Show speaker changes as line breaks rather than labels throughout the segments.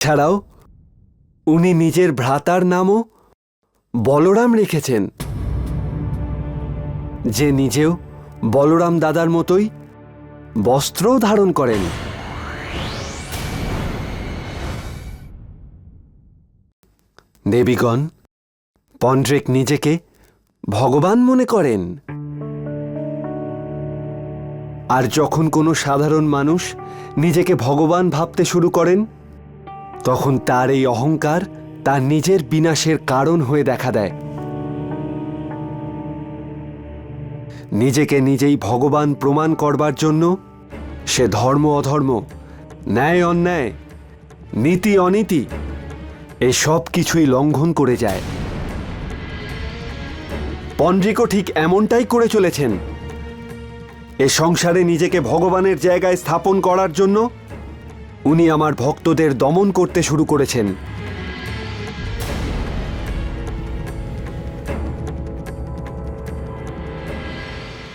ছাড়াও উনি নিজের ভ্রাতার নামও বলরাম রেখেছেন, যে নিজেও বলরাম দাদার মতোই বস্ত্র ধারণ করেন। দেবীগণ, পন্ড্রেক নিজেকে ভগবান মনে করেন, আর যখন কোনো সাধারণ মানুষ নিজেকে ভগবান ভাবতে শুরু করেন, তখন তার এই অহংকার তার নিজের বিনাশের কারণ হয়ে দেখা দেয়। নিজেকে নিজেই ভগবান প্রমাণ করবার জন্য সে ধর্ম অধর্ম, ন্যায় অন্যায়, নীতি অনীতি এসব কিছুই লঙ্ঘন করে যায়। পন্ড্রিকও ঠিক এমনটাই করে চলেছেন। এ সংসারে নিজেকে ভগবানের জায়গায় স্থাপন করার জন্য উনি আমার ভক্তদের দমন করতে শুরু করেছেন।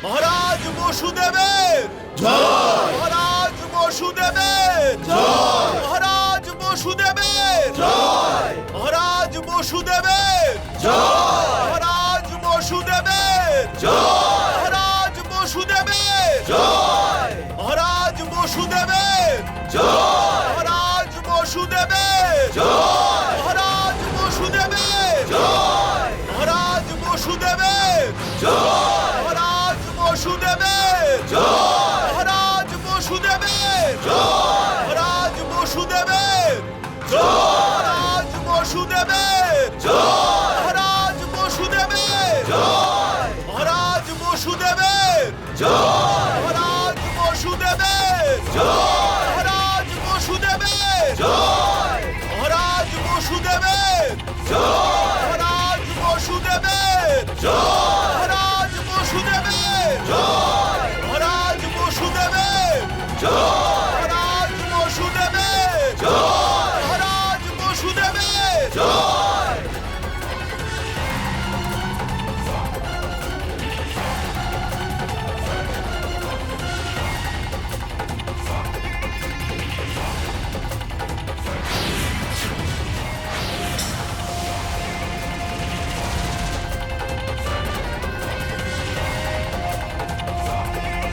মহারাজ বসুদেবের জয়, মহারাজ বসুদেবের জয়, মহারাজ বসুদেবের জয়, মহারাজ বসুদেবের জয়, মহারাজ বসুদেবের জয়, মহারাজ বসুদেবের জয়, মহারাজ বসুদেবের জয়, মহারাজ বসুদেবের জয়, মহারাজ বসুদেবের জয়, মহারাজ বসুদেবের জয়, মহারাজ বসুদেবের জয়, মহারাজ বসুদেবের জয়, মহারাজ বসুদেবের জয়, মহারাজ বসুদেবের জয়, মহারাজ বসুদেবের জয়, মহারাজ বসুদেবের জয়।